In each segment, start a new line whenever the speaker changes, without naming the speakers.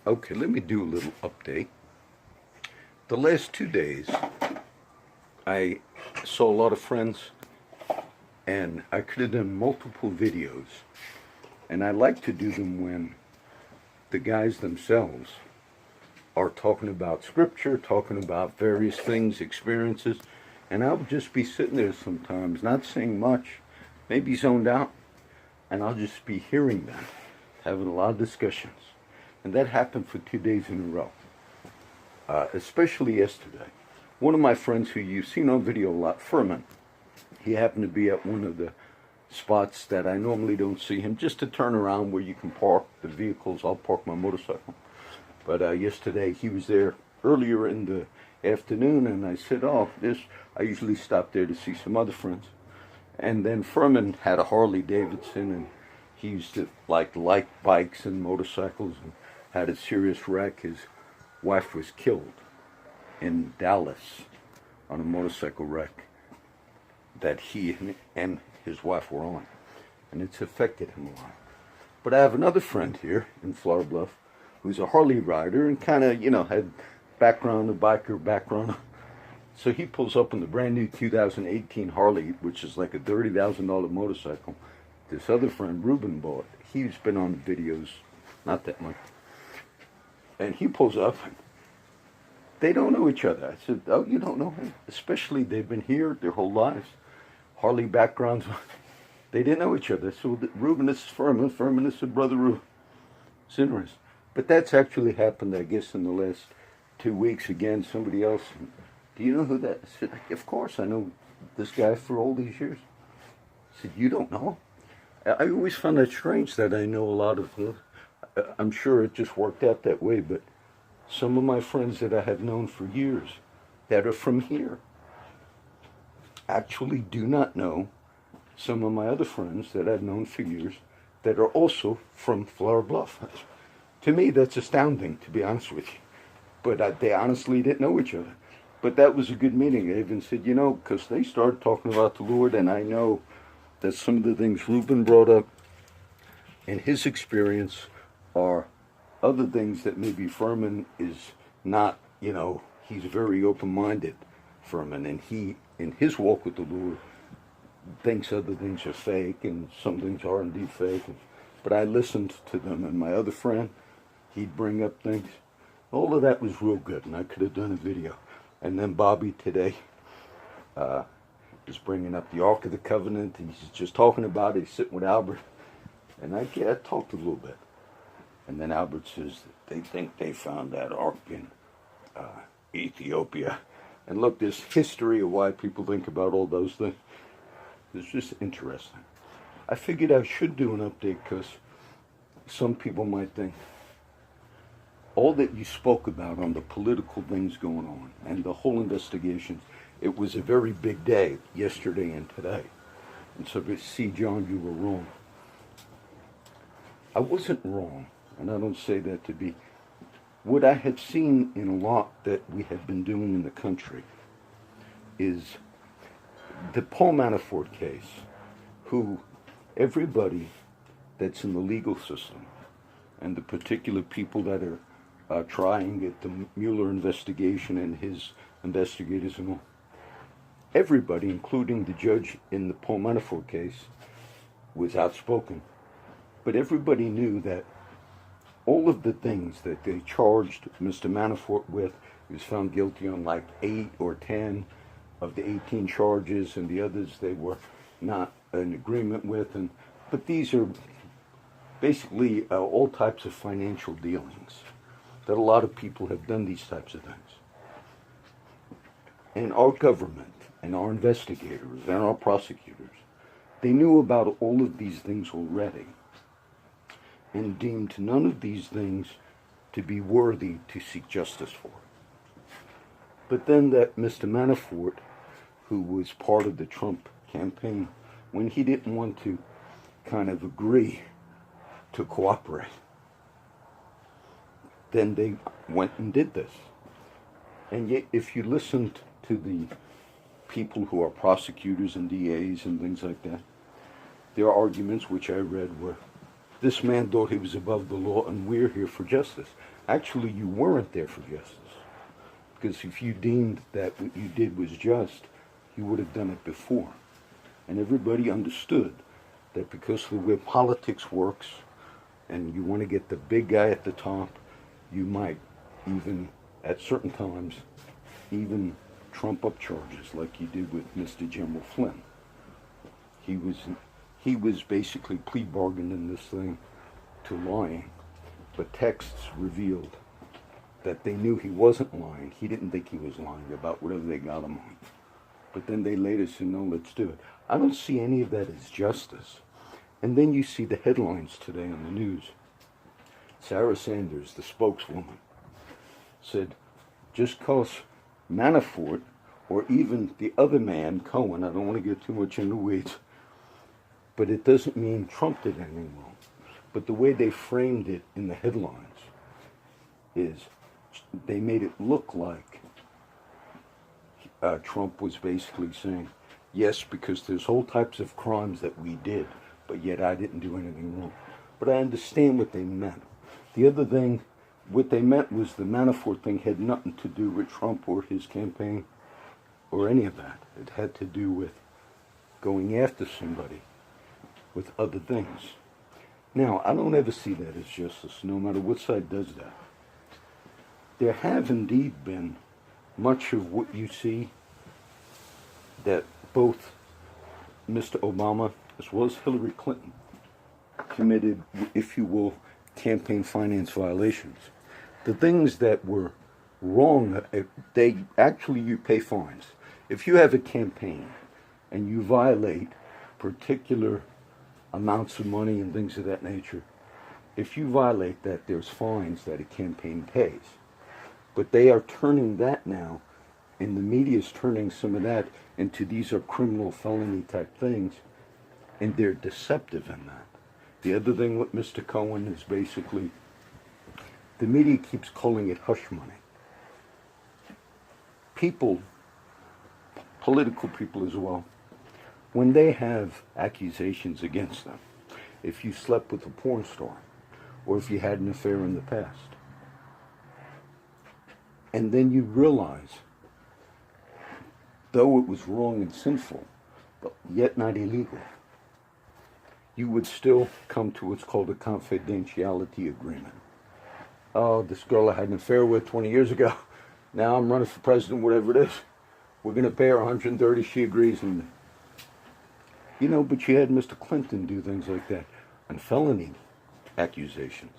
Okay, let me do a little update. The last 2 days, I saw a lot of friends, and I could have done multiple videos. And I like to do them when the guys themselves are talking about scripture, talking about various things, experiences, and I'll just be sitting there sometimes, not saying much, maybe zoned out, and I'll just be hearing them, having a lot of discussions. And that happened for 2 days in a row, especially yesterday. One of my friends who you've seen on video a lot, Furman, he happened to be at one of the spots that I normally don't see him, just to turn around where you can park the vehicles. I'll park my motorcycle. But yesterday he was there earlier in the afternoon, and I said, I usually stop there to see some other friends. And then Furman had a Harley Davidson, and he used to like bikes and motorcycles, and had a serious wreck. His wife was killed in Dallas on a motorcycle wreck that he and his wife were on, and it's affected him a lot. But I have another friend here in Flower Bluff who's a Harley rider and kind of, had background, a biker background. So he pulls up in the brand new 2018 Harley, which is like a $30,000 motorcycle. This other friend, Ruben, bought. He's been on videos, not that much. And he pulls up. They don't know each other. I said, oh, you don't know him? Especially they've been here their whole lives. Harley backgrounds. They didn't know each other. So Ruben is Furman. Furman is his brother Ruben. It's interesting. But that's actually happened, I guess, in the last 2 weeks. Again, somebody else. Do you know who that is? I said, of course, I know this guy for all these years. I said, you don't know? I always found that strange that I know a lot of them. I'm sure it just worked out that way, but some of my friends that I have known for years that are from here actually do not know some of my other friends that I've known for years that are also from Flower Bluff. To me, that's astounding, to be honest with you. But they honestly didn't know each other. But that was a good meeting. They even said, because they started talking about the Lord, and I know that some of the things Ruben brought up in his experience are other things that maybe Furman is not, he's very open-minded, Furman, and he, in his walk with the Lord, thinks other things are fake, and some things are indeed fake. But I listened to them, and my other friend, he'd bring up things. All of that was real good, and I could have done a video. And then Bobby today is bringing up the Ark of the Covenant. He's just talking about it. He's sitting with Albert. And I talked a little bit. And then Albert says that they think they found that Ark in Ethiopia. And look, this history of why people think about all those things is just interesting. I figured I should do an update because some people might think, all that you spoke about on the political things going on and the whole investigation, it was a very big day yesterday and today. And so to see, John, you were wrong. I wasn't wrong, and I don't say that to be. What I had seen in a lot that we have been doing in the country is the Paul Manafort case, who everybody that's in the legal system and the particular people that are trying at the Mueller investigation and his investigators and all. Everybody, including the judge in the Paul Manafort case, was outspoken. But everybody knew that all of the things that they charged Mr. Manafort with, he was found guilty on like 8 or 10 of the 18 charges, and the others they were not in agreement with. But these are basically all types of financial dealings. That a lot of people have done these types of things. And our government and our investigators and our prosecutors, they knew about all of these things already and deemed none of these things to be worthy to seek justice for. But then that Mr. Manafort, who was part of the Trump campaign, when he didn't want to kind of agree to cooperate, then they went and did this. And yet, if you listened to the people who are prosecutors and DAs and things like that, their arguments, which I read, were this man thought he was above the law and we're here for justice. Actually, you weren't there for justice. Because if you deemed that what you did was just, you would have done it before. And everybody understood that because of the way politics works, and you want to get the big guy at the top, you might even, at certain times, even trump up charges like you did with Mr. General Flynn. He was basically plea bargaining this thing to lying, but texts revealed that they knew he wasn't lying. He didn't think he was lying about whatever they got him on. But then they later said, no, let's do it. I don't see any of that as justice. And then you see the headlines today on the news. Sarah Sanders, the spokeswoman, said, just cause Manafort, or even the other man, Cohen, I don't want to get too much in the weeds, but it doesn't mean Trump did anything wrong. But the way they framed it in the headlines is they made it look like Trump was basically saying, yes, because there's whole types of crimes that we did, but yet I didn't do anything wrong. But I understand what they meant. The other thing, what they meant was the Manafort thing had nothing to do with Trump or his campaign or any of that. It had to do with going after somebody with other things. Now, I don't ever see that as justice, no matter what side does that. There have indeed been much of what you see that both Mr. Obama as well as Hillary Clinton committed, if you will, campaign finance violations. The things that were wrong, you pay fines. If you have a campaign and you violate particular amounts of money and things of that nature, if you violate that, there's fines that a campaign pays. But they are turning that now, and the media is turning some of that into these are criminal felony type things, and they're deceptive in that. The other thing with Mr. Cohen is basically, the media keeps calling it hush money. People, political people as well, when they have accusations against them, if you slept with a porn star, or if you had an affair in the past, and then you realize, though it was wrong and sinful, but yet not illegal, you would still come to what's called a confidentiality agreement. Oh, this girl I had an affair with 20 years ago, now I'm running for president, whatever it is. We're going to pay her 130, she agrees. And but you had Mr. Clinton do things like that on felony accusations.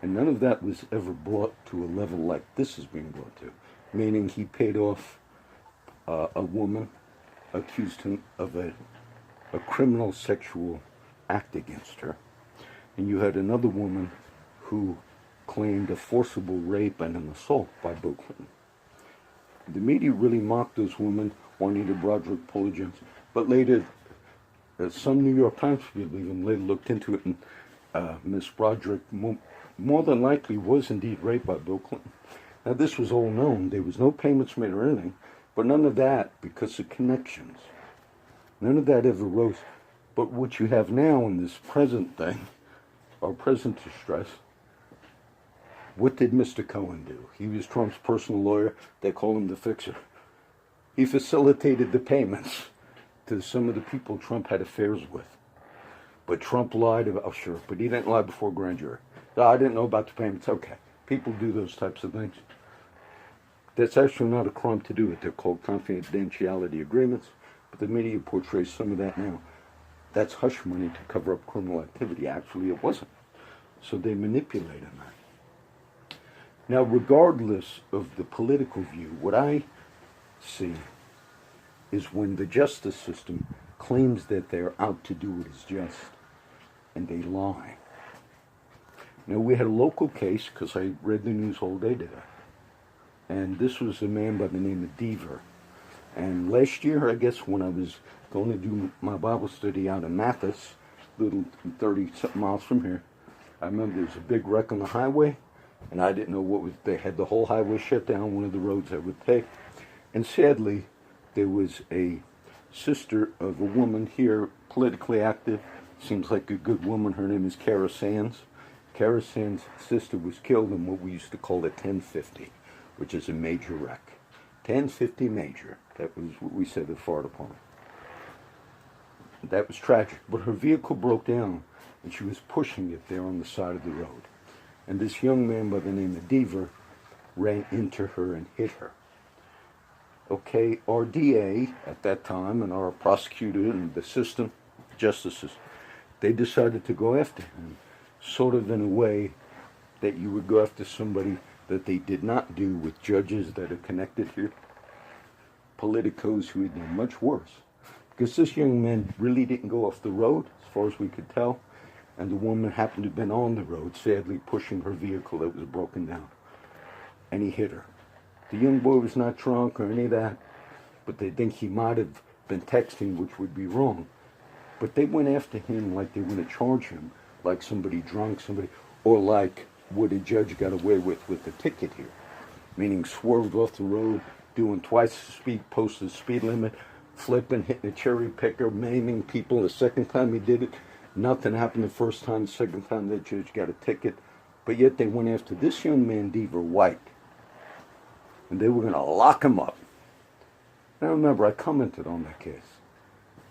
And none of that was ever brought to a level like this is being brought to. Meaning he paid off a woman, accused him of a criminal sexual act against her. And you had another woman who claimed a forcible rape and an assault by Bill Clinton. The media really mocked those women, Juanita Broaddrick, Paula Johnson. But later, some New York Times people even later looked into it, and Miss Broaddrick more than likely was indeed raped by Bill Clinton. Now, this was all known. There was no payments made or anything, but none of that because of connections. None of that ever rose. But what you have now in this present thing, or present distress, what did Mr. Cohen do? He was Trump's personal lawyer. They call him the fixer. He facilitated the payments to some of the people Trump had affairs with. But Trump lied about, oh sure, but he didn't lie before grand jury. No, I didn't know about the payments. Okay, people do those types of things. That's actually not a crime to do it. They're called confidentiality agreements, but the media portrays some of that now. That's hush money to cover up criminal activity. Actually, it wasn't. So they manipulated that. Now, regardless of the political view, what I see is when the justice system claims that they're out to do what is just, and they lie. Now, we had a local case, because I read the news all day today, and this was a man by the name of Deaver. And last year, I guess, when I was going to do my Bible study out in Mathis, little 30-something miles from here, I remember there was a big wreck on the highway, and I didn't know what was, they had the whole highway shut down, one of the roads I would take. And sadly, there was a sister of a woman here, politically active, Seems like a good woman. Her name is Kara Sands. Kara Sands' sister was killed in what we used to call a 1050, which is a major wreck. 1050 major. That was what we said at the fire department. That was tragic. But her vehicle broke down, and she was pushing it there on the side of the road. And this young man by the name of Deaver ran into her and hit her. Okay, our DA at that time and our prosecutor and the system, justices, they decided to go after him, sort of in a way that you would go after somebody that they did not do with judges that are connected here, politicos who had done much worse. Because this young man really didn't go off the road, as far as we could tell, and the woman happened to have been on the road, sadly pushing her vehicle that was broken down. And he hit her. The young boy was not drunk or any of that, but they think he might have been texting, which would be wrong. But they went after him like they were going to charge him, like somebody drunk, or like what a judge got away with the ticket here. Meaning swerved off the road, doing twice the speed, posted speed limit, flipping, hitting a cherry picker, maiming people. The second time he did it, nothing happened the first time. The second time, the judge got a ticket. But yet they went after this young man, Deaver White, and they were going to lock him up. And I remember I commented on that case.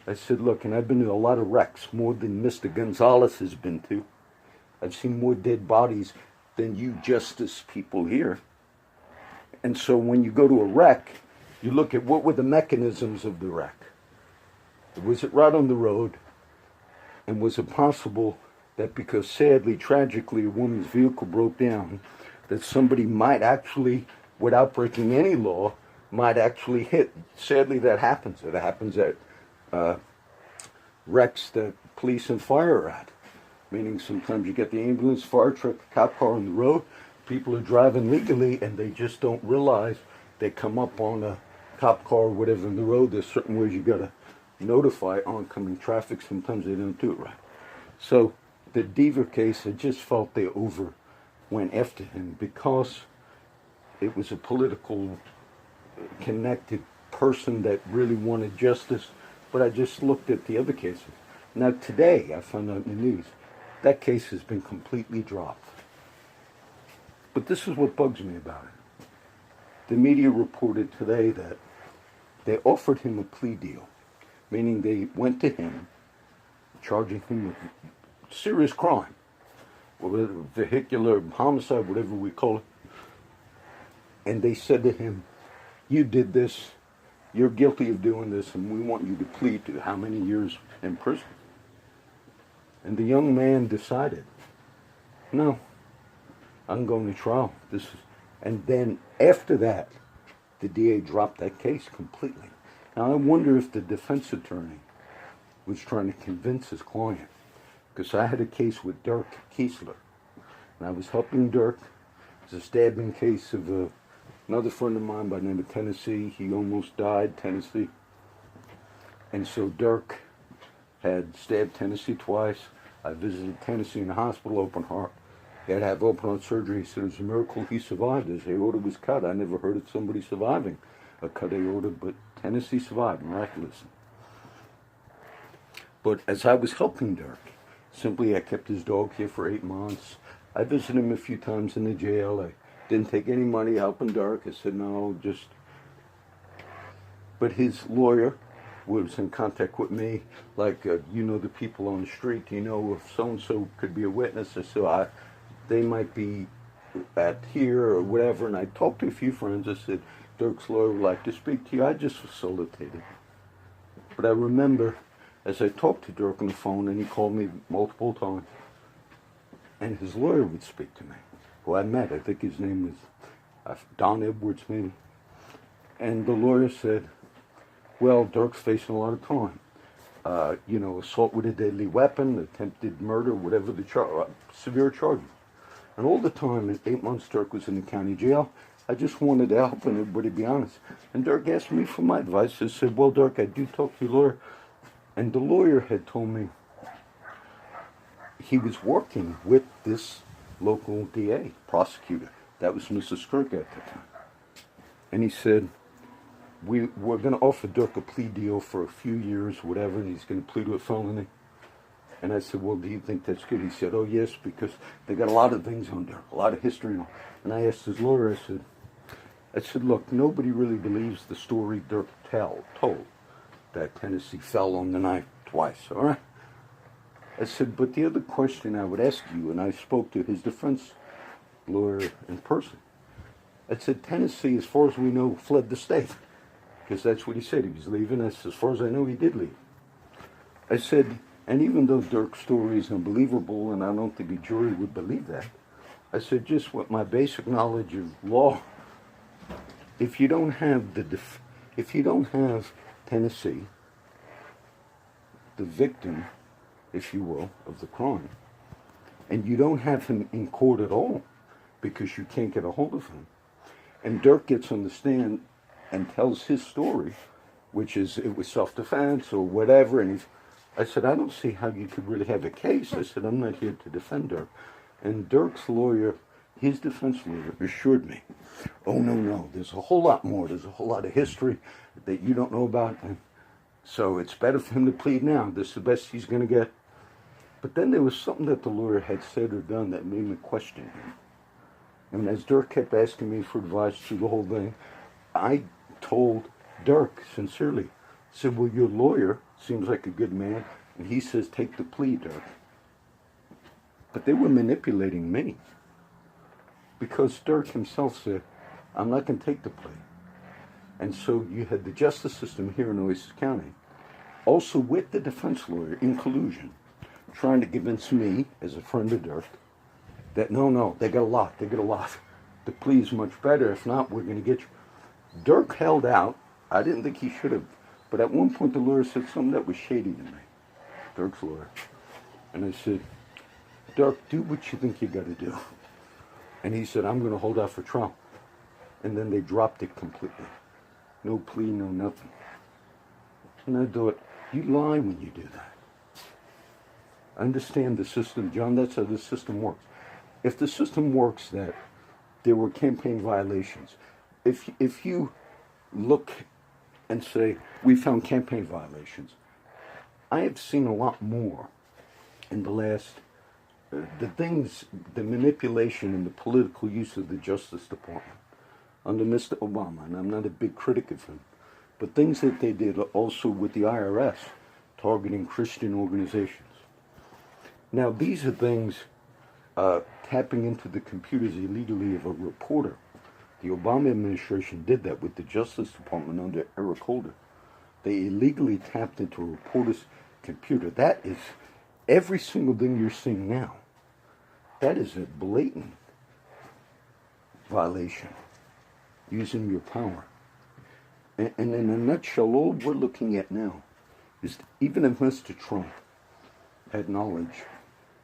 I said, look, and I've been to a lot of wrecks, more than Mr. Gonzalez has been to. I've seen more dead bodies than you justice people here. And so when you go to a wreck, you look at what were the mechanisms of the wreck. Was it right on the road? And was it possible that because sadly, tragically, a woman's vehicle broke down, that somebody might actually, without breaking any law, might actually hit? Sadly, that happens. It happens at wrecks that police and fire are at. Meaning sometimes you get the ambulance, fire truck, cop car on the road, people are driving legally and they just don't realize they come up on a cop car or whatever in the road. There's certain ways you gotta notify oncoming traffic. Sometimes they don't do it right. So the Deaver case, I just felt they went after him because it was a political connected person that really wanted justice. But I just looked at the other cases. Now today, I found out in the news, that case has been completely dropped. But this is what bugs me about it. The media reported today that they offered him a plea deal, meaning they went to him, charging him with serious crime, or vehicular homicide, whatever we call it. And they said to him, you did this, you're guilty of doing this, and we want you to plead to how many years in prison? And the young man decided, no, I'm going to trial. And then after that, the DA dropped that case completely. Now I wonder if the defense attorney was trying to convince his client, because I had a case with Dirk Kiesler, and I was helping Dirk. It was a stabbing case of another friend of mine by the name of Tennessee. He almost died, Tennessee. And so Dirk had stabbed Tennessee twice. I visited Tennessee in the hospital, open heart. He had to have open heart surgery. He said it was a miracle he survived. His aorta was cut. I never heard of somebody surviving a cut aorta, but Tennessee survived miraculously. But as I was helping Dirk, simply I kept his dog here for 8 months. I visited him a few times in the jail. I didn't take any money helping Dirk. I said, no, just... But his lawyer was in contact with me, like, you know the people on the street, you know if so-and-so could be a witness. I said, they might be at here or whatever. And I talked to a few friends. I said, Dirk's lawyer would like to speak to you. I just facilitated. But I remember, as I talked to Dirk on the phone, and he called me multiple times, and his lawyer would speak to me, who I met. I think his name was Don Edwards, maybe. And the lawyer said, well, Dirk's facing a lot of time. Assault with a deadly weapon, attempted murder, whatever the severe charges. And all the time, in 8 months, Dirk was in the county jail. I just wanted to help and everybody be honest. And Dirk asked me for my advice. I said, well, Dirk, I do talk to your lawyer. And the lawyer had told me he was working with this local DA, prosecutor. That was Mr. Skirk at the time. And he said, we're going to offer Dirk a plea deal for a few years, whatever, and he's going to plead to a felony. And I said, well, do you think that's good? He said, oh, yes, because they got a lot of things on there, a lot of history. And I asked his lawyer, I said, look, nobody really believes the story Dirk told, that Tennessee fell on the knife twice, all right? I said, but the other question I would ask you, and I spoke to his defense lawyer in person, I said, Tennessee, as far as we know, fled the state, because that's what he said. He was leaving. As far as I know, he did leave. I said, and even though Dirk's story is unbelievable, and I don't think a jury would believe that, I said, just with my basic knowledge of law, if you don't have Tennessee, the victim, if you will, of the crime, and you don't have him in court at all because you can't get a hold of him, and Dirk gets on the stand and tells his story, which is it was self-defense or whatever, and I said, I don't see how you could really have a case. I said, I'm not here to defend Dirk. And Dirk's lawyer, his defense lawyer, assured me, oh, no, there's a whole lot more. There's a whole lot of history that you don't know about. And so it's better for him to plead now. This is the best he's going to get. But then there was something that the lawyer had said or done that made me question him. And as Dirk kept asking me for advice through the whole thing, I told Dirk sincerely, I said, well, your lawyer seems like a good man, and he says take the plea, Dirk. But they were manipulating me, because Dirk himself said, I'm not going to take the plea. And so you had the justice system here in Oasis County, also with the defense lawyer in collusion, trying to convince me, as a friend of Dirk, that no, they got a lot. The plea is much better. If not, we're going to get you. Dirk held out. I didn't think he should have. But at one point, the lawyer said something that was shady to me, Dirk's lawyer. And I said, Dirk, do what you think you got to do. And he said, I'm going to hold out for trial. And then they dropped it completely. No plea, no nothing. And I thought, you lie when you do that. Understand the system, John, that's how the system works. If the system works that there were campaign violations, if you look and say, we found campaign violations, I have seen a lot more in the last, the manipulation and the political use of the Justice Department under Mr. Obama, and I'm not a big critic of him, but things that they did also with the IRS, targeting Christian organizations. Now, these are things tapping into the computers illegally of a reporter. The Obama administration did that with the Justice Department under Eric Holder. They illegally tapped into a reporter's computer. That is every single thing you're seeing now. That is a blatant violation, using your power. And in a nutshell, all we're looking at now is even if Mr. Trump had knowledge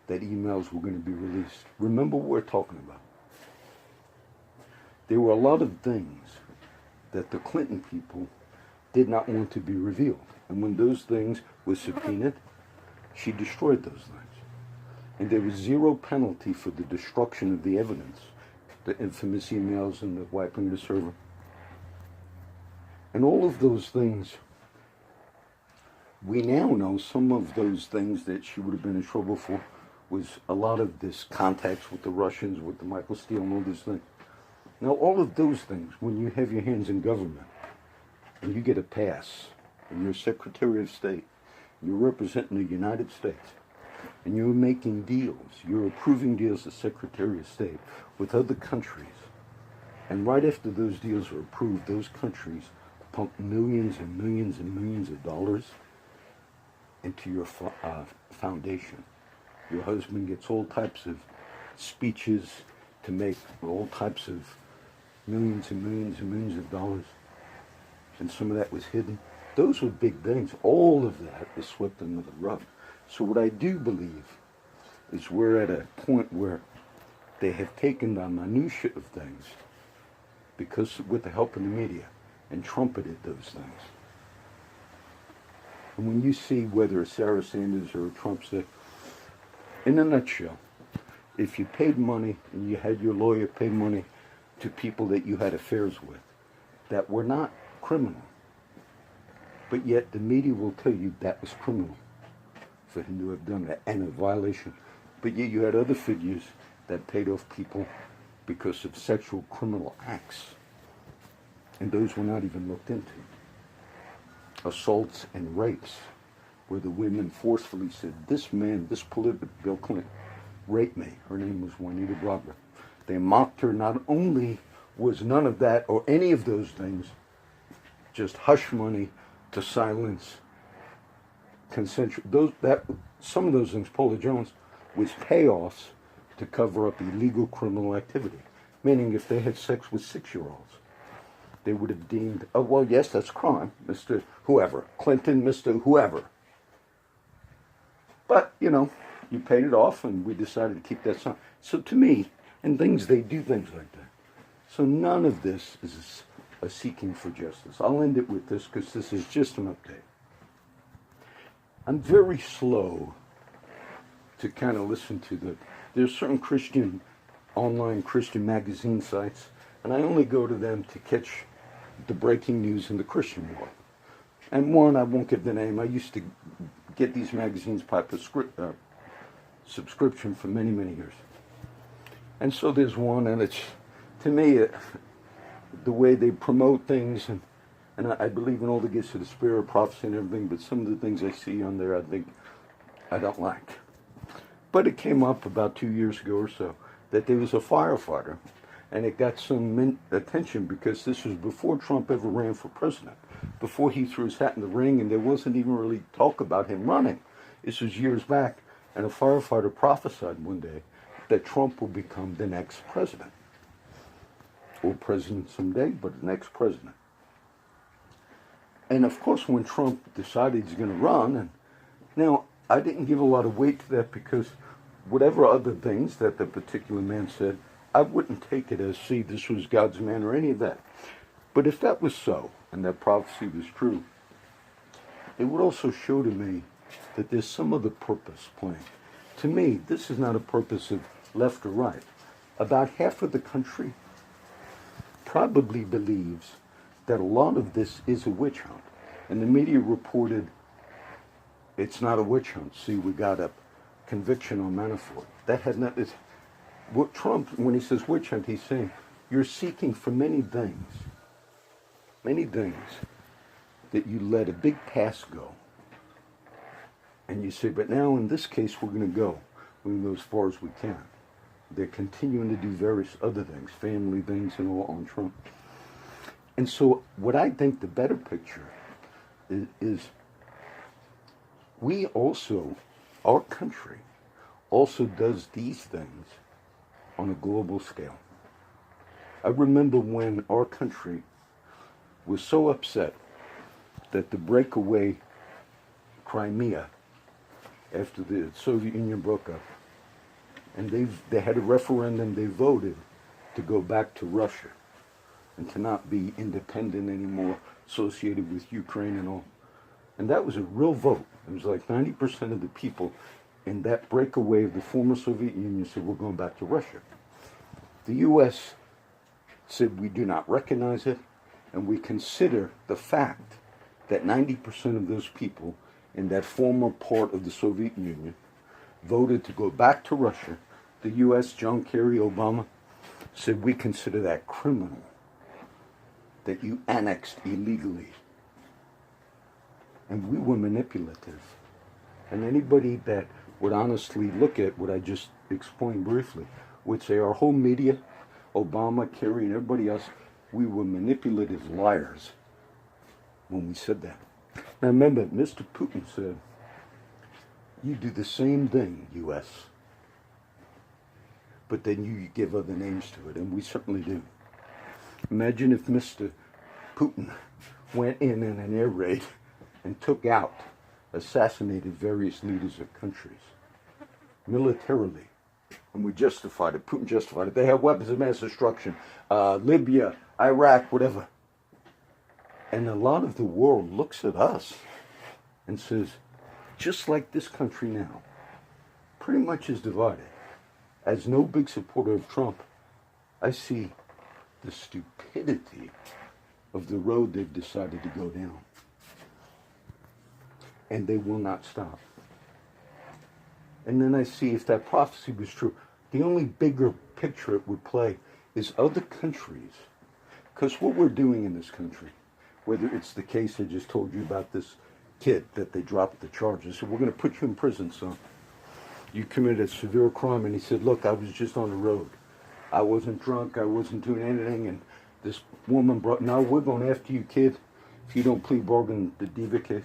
that emails were going to be released, remember what we're talking about. There were a lot of things that the Clinton people did not want to be revealed. And when those things were subpoenaed, she destroyed those things. And there was zero penalty for the destruction of the evidence, the infamous emails and the wiping the server. And all of those things, we now know some of those things that she would have been in trouble for was a lot of this contacts with the Russians, with the Michael Steele and all these things. Now, all of those things, when you have your hands in government and you get a pass and you're Secretary of State, you're representing the United States, and you're making deals, you're approving deals as Secretary of State with other countries, and right after those deals are approved, those countries pump millions and millions and millions of dollars into your foundation. Your husband gets all types of speeches to make all types of millions and millions and millions of dollars, and some of that was hidden. Those were big things. All of that is swept under the rug. So what I do believe is we're at a point where they have taken the minutiae of things, because with the help of the media, and trumpeted those things. And when you see whether Sarah Sanders or Trump said, in a nutshell, if you paid money and you had your lawyer pay money to people that you had affairs with that were not criminal, but yet the media will tell you that was criminal for him to have done that, and a violation. But yet you had other figures that paid off people because of sexual criminal acts, and those were not even looked into. Assaults and rapes, where the women forcefully said, this man, this political Bill Clinton, raped me. Her name was Juanita Broaddus. They mocked her. Not only was none of that or any of those things just hush money to silence consensual, some of those things, Paula Jones, was payoffs to cover up illegal criminal activity. Meaning if they had sex with 6-year-olds, they would have deemed, oh, well, yes, that's crime, Mr. Whoever, Clinton, Mr. Whoever. But, you paid it off, and we decided to keep that song. So to me, and they do things like that. So none of this is a seeking for justice. I'll end it with this because this is just an update. I'm very slow to kind of listen to there's certain online Christian magazine sites, and I only go to them to catch the breaking news in the Christian world. And one, I won't give the name, I used to get these magazines by subscription for many, many years. And so there's one, and it's, to me, the way they promote things, and I believe in all the gifts of the Spirit, prophecy and everything, but some of the things I see on there I think I don't like. But it came up about 2 years ago or so that there was a firefighter, and it got some attention because this was before Trump ever ran for president, before he threw his hat in the ring, and there wasn't even really talk about him running. This was years back, and a firefighter prophesied one day that Trump will become the next president. Or president someday, but the next president. And of course, when Trump decided he's going to run, and now I didn't give a lot of weight to that because whatever other things that the particular man said, I wouldn't take it as, see, this was God's man or any of that. But if that was so, and that prophecy was true, it would also show to me that there's some other purpose playing. To me, this is not a purpose of left or right. About half of the country probably believes that a lot of this is a witch hunt. And the media reported it's not a witch hunt. See, we got a conviction on Manafort. That had not, what Trump, when he says witch hunt, he's saying you're seeking for many things that you let a big past go. And you say, but now in this case, we're going to go as far as we can. They're continuing to do various other things, family things and all on Trump. And so what I think the better picture is we also, our country also does these things on a global scale. I remember when our country was so upset that the breakaway Crimea, after the Soviet Union broke up, and they had a referendum, they voted to go back to Russia and to not be independent anymore, associated with Ukraine and all. And that was a real vote. It was like 90% of the people in that breakaway of the former Soviet Union said, we're going back to Russia. The U.S. said, we do not recognize it, and we consider the fact that 90% of those people in that former part of the Soviet Union voted to go back to Russia. The U.S., John Kerry, Obama, said we consider that criminal, that you annexed illegally. And we were manipulative. And anybody that would honestly look at what I just explained briefly would say our whole media, Obama, Kerry, and everybody else, we were manipulative liars when we said that. Now remember, Mr. Putin said, you do the same thing, U.S., but then you give other names to it, and we certainly do. Imagine if Mr. Putin went in an air raid and took out, assassinated various leaders of countries, militarily, and we justified it. Putin justified it. They have weapons of mass destruction. Libya, Iraq, whatever. And a lot of the world looks at us and says, just like this country now, pretty much is divided. As no big supporter of Trump, I see the stupidity of the road they've decided to go down. And they will not stop. And then I see if that prophecy was true. The only bigger picture it would play is other countries. Because what we're doing in this country, whether it's the case I just told you about this kid that they dropped the charges, so we're going to put you in prison, son. You committed a severe crime. And he said, look, I was just on the road. I wasn't drunk. I wasn't doing anything. And this woman brought, now we're going after you, kid, if you don't plead bargain the Diva case.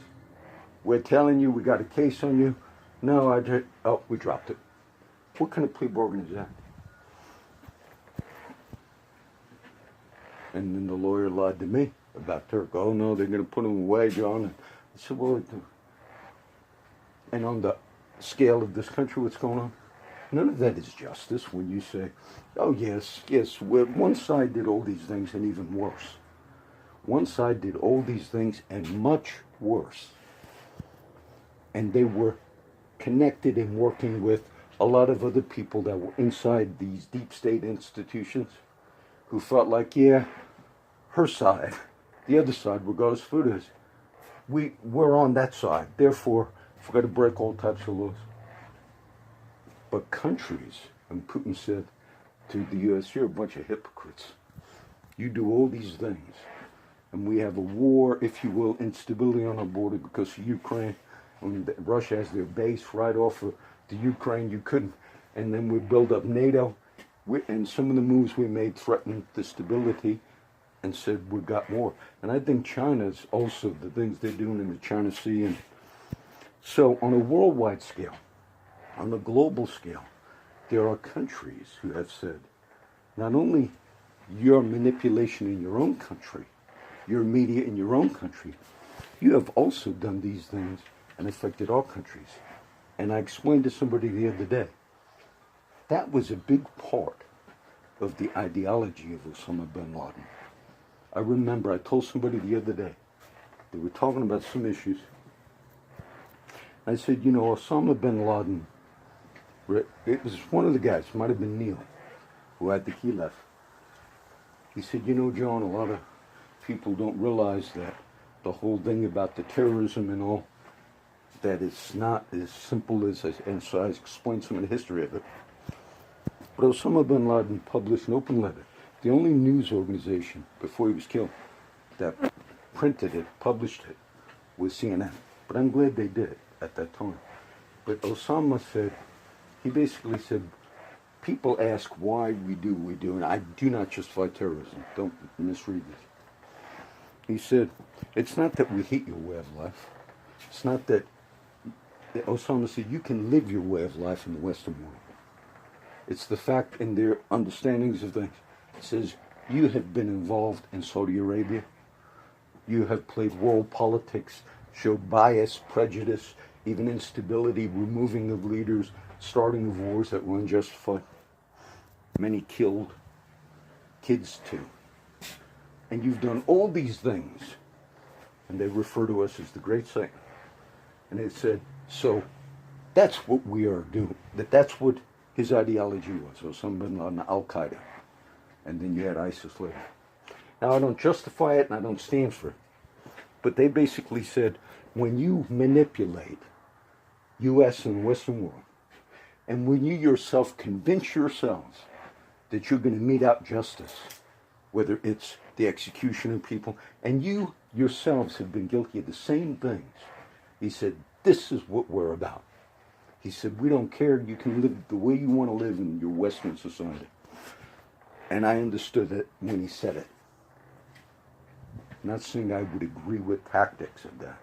We're telling you we got a case on you. No, we dropped it. What kind of plea bargain is that? And then the lawyer lied to me about Turk. Oh no, they're going to put him away, John. And I said, well, and on the scale of this country, what's going on? None of that is justice when you say, oh yes, one side did all these things and even worse. One side did all these things and much worse. And they were connected and working with a lot of other people that were inside these deep state institutions who felt like, yeah, her side, the other side, regardless of who it is, we're on that side. Therefore, we've got to break all types of laws. But countries, and Putin said to the U.S., you're a bunch of hypocrites. You do all these things. And we have a war, if you will, instability on our border because of Ukraine. When Russia has their base right off of the Ukraine, you couldn't. And then we build up NATO. And some of the moves we made threatened the stability and said we got more. And I think China's also the things they're doing in the China Sea. And so on a worldwide scale, on a global scale, there are countries who have said, not only your manipulation in your own country, your media in your own country, you have also done these things and affected our countries. And I explained to somebody the other day, that was a big part of the ideology of Osama bin Laden. I remember I told somebody the other day, they were talking about some issues. I said, you know, Osama bin Laden, it was one of the guys, it might have been Neil, who had the key left. He said, you know, John, a lot of people don't realize that the whole thing about the terrorism and all, that it's not as simple as, and so I explained some of the history of it. But Osama bin Laden published an open letter. The only news organization before he was killed that printed it, published it, was CNN. But I'm glad they did at that time. But Osama said, he basically said, people ask why we do what we do, and I do not justify terrorism. Don't misread this. He said, it's not that we hate your way of life. It's not that, Osama said, you can live your way of life in the Western world. It's the fact in their understandings of things. It says, you have been involved in Saudi Arabia. You have played world politics, showed bias, prejudice, even instability, removing of leaders, starting of wars that were unjustified. Many killed, kids too. And you've done all these things. And they refer to us as the great Satan. And it said, so that's what we are doing. That's what his ideology was. Osama bin Laden, Al-Qaeda. And then you had ISIS later. Now, I don't justify it and I don't stand for it. But they basically said, when you manipulate U.S. and Western world, and when you yourself convince yourselves that you're going to mete out justice, whether it's the execution of people, and you yourselves have been guilty of the same things, he said, this is what we're about. He said, we don't care, you can live the way you want to live in your Western society. And I understood it when he said it. Not saying I would agree with tactics of that.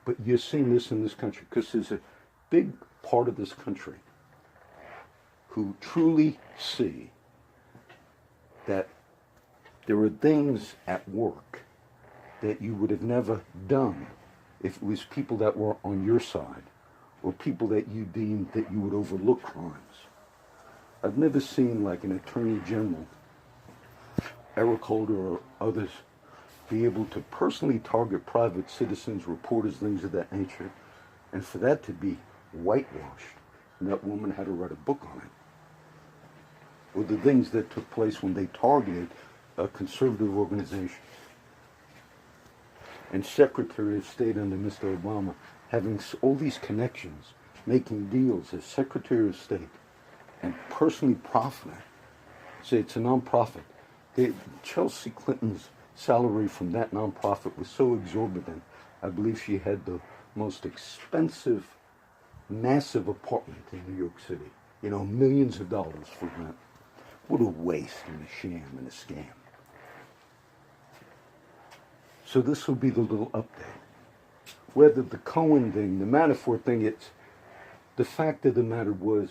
But you're seeing this in this country, because there's a big part of this country who truly see that there are things at work that you would have never done if it was people that were on your side or people that you deemed that you would overlook crimes. I've never seen like an attorney general, Eric Holder or others, be able to personally target private citizens, reporters, things of that nature, and for that to be whitewashed. And that woman had to write a book on it. Or the things that took place when they targeted conservative organizations. And Secretary of State under Mr. Obama having all these connections making deals as Secretary of State and personally profiting. Say it's a nonprofit. Chelsea Clinton's salary from that nonprofit was so exorbitant. I believe she had the most expensive, massive apartment in New York City. You know, millions of dollars for rent. What a waste and a sham and a scam. So this will be the little update. Whether the Cohen thing, the Manafort thing, it's the fact of the matter was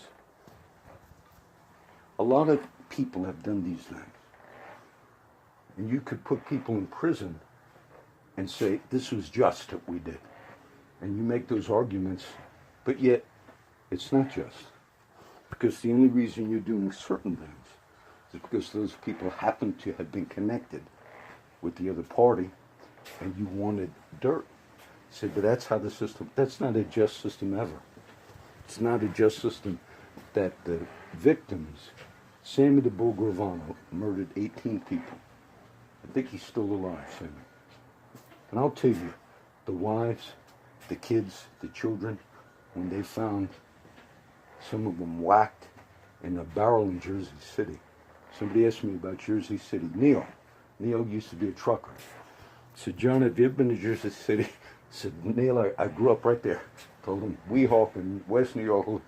a lot of people have done these things. And you could put people in prison and say, this was just that we did. And you make those arguments, but yet it's not just. Because the only reason you're doing certain things is because those people happen to have been connected with the other party and you wanted dirt. Say, but that's how the system, that's not a just system ever. It's not a just system that the victims, Sammy the Bull Gravano murdered 18 people. I think he's still alive, Sammy. And I'll tell you, the wives, the kids, the children, when they found some of them whacked in a barrel in Jersey City. Somebody asked me about Jersey City. Neil used to be a trucker. I said, John, have you ever been to Jersey City? I said, Neil, I grew up right there. Told him, Weehawken in West New York.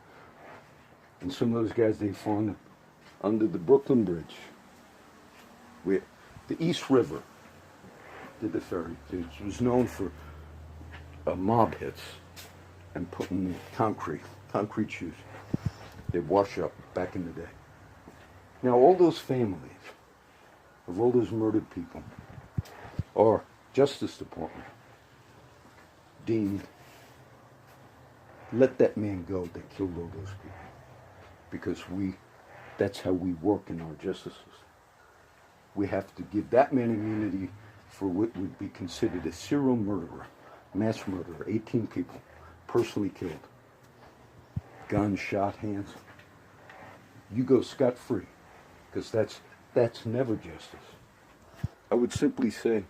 And some of those guys they found under the Brooklyn Bridge. Where the East River did the ferry. It was known for mob hits and putting concrete shoes. They'd wash up back in the day. Now all those families of all those murdered people are Justice Department deemed, let that man go that killed all those people. Because that's how we work in our justice system. We have to give that man immunity for what would be considered a serial murderer, mass murderer, 18 people, personally killed. Guns, shot, hands. You go scot-free, because that's never justice. I would simply say,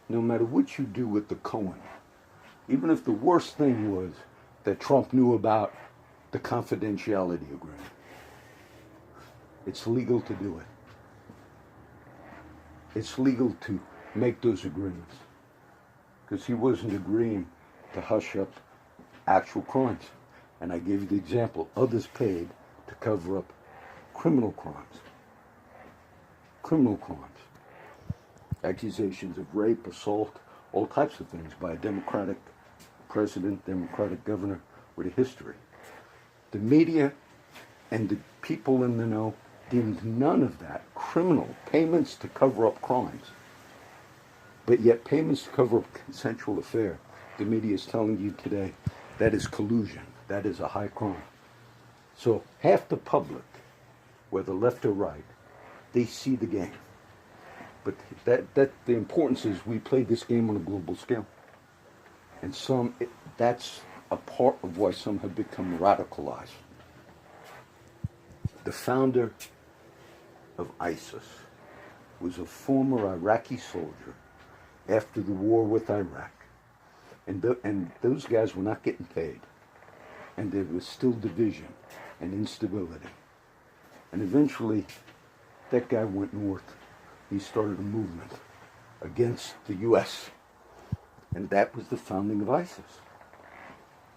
no matter what you do with the Cohen, even if the worst thing was that Trump knew about the confidentiality agreement, it's legal to do it. It's legal to make those agreements, because he wasn't agreeing to hush up actual crimes. And I gave you the example, others paid to cover up criminal crimes. Criminal crimes. Accusations of rape, assault, all types of things by a Democratic president, Democratic governor with a history. The media and the people in the know deemed none of that criminal, payments to cover up crimes. But yet payments to cover up consensual affair, the media is telling you today, that is collusion. That is a high crime. So half the public, whether left or right, they see the game. But that the importance is we play this game on a global scale. And that's a part of why some have become radicalized. The founder of ISIS was a former Iraqi soldier after the war with Iraq. And those guys were not getting paid. And there was still division and instability. And eventually, that guy went north. He started a movement against the U.S. And that was the founding of ISIS.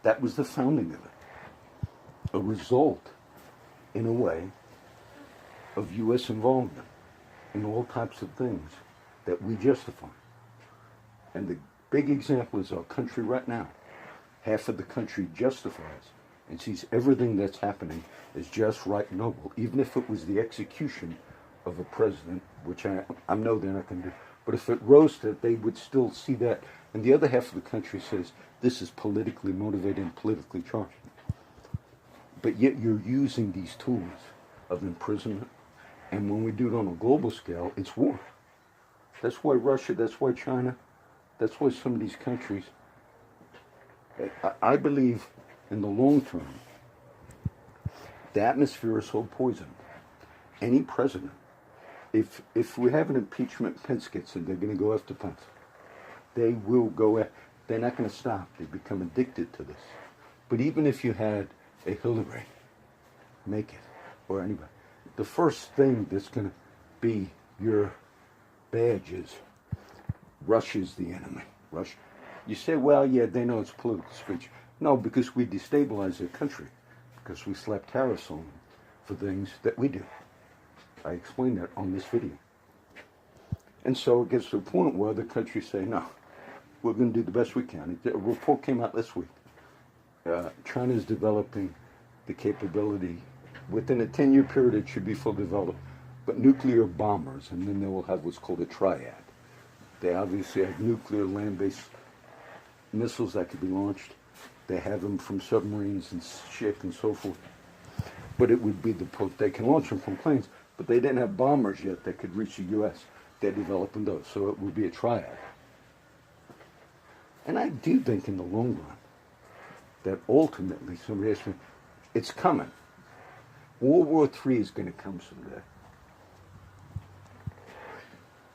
That was the founding of it. A result, in a way, of U.S. involvement in all types of things that we justify. And the big example is our country right now. Half of the country justifies and sees everything that's happening as just, right, and noble, even if it was the execution of a president, which I know they're not going to do. But if it rose to it, they would still see that. And the other half of the country says, this is politically motivated and politically charged. But yet you're using these tools of imprisonment. And when we do it on a global scale, it's war. That's why Russia, that's why China, that's why some of these countries, I believe in the long term, the atmosphere is so poisoned. Any president, if we have an impeachment, Pence gets in, they're going to go after Pence. They will go after, they're not going to stop. They become addicted to this. But even if you had a Hillary make it, or anybody, the first thing that's going to be your badge is Russia's the enemy. Russia. You say, well, yeah, they know it's political speech. No, because we destabilize their country, because we slap tariffs on them for things that we do. I explained that on this video. And so it gets to a point where the countries say, no, we're going to do the best we can. A report came out this week. China is developing the capability, within a 10-year period it should be fully developed, but nuclear bombers, and then they will have what's called a triad. They obviously have nuclear land-based missiles that could be launched. They have them from submarines and ship and so forth. But it would be they can launch them from planes, but they didn't have bombers yet that could reach the U.S. They're developing those, so it would be a triad. And I do think in the long run that ultimately somebody asked me, it's coming. World War III is going to come someday.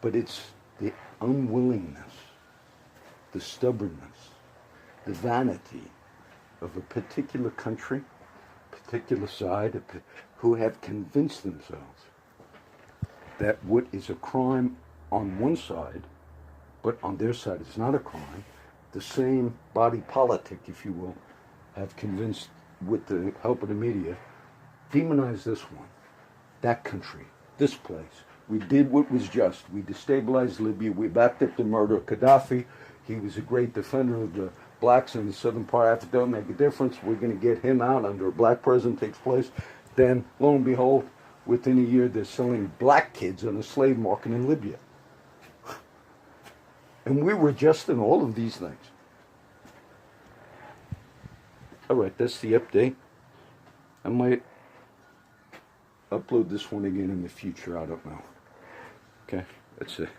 But it's the unwillingness, the stubbornness, the vanity of a particular country, particular side, who have convinced themselves that what is a crime on one side, but on their side it's not a crime, the same body politic, if you will, have convinced, with the help of the media, demonize this one, that country, this place. We did what was just. We destabilized Libya. We backed up the murder of Gaddafi. He was a great defender of the blacks in the southern part of Africa. Don't make a difference. We're going to get him out under a black president takes place. Then, lo and behold, within a year, they're selling black kids on the slave market in Libya. And we were just in all of these things. All right, that's the update. I might upload this one again in the future. I don't know. Okay, that's it.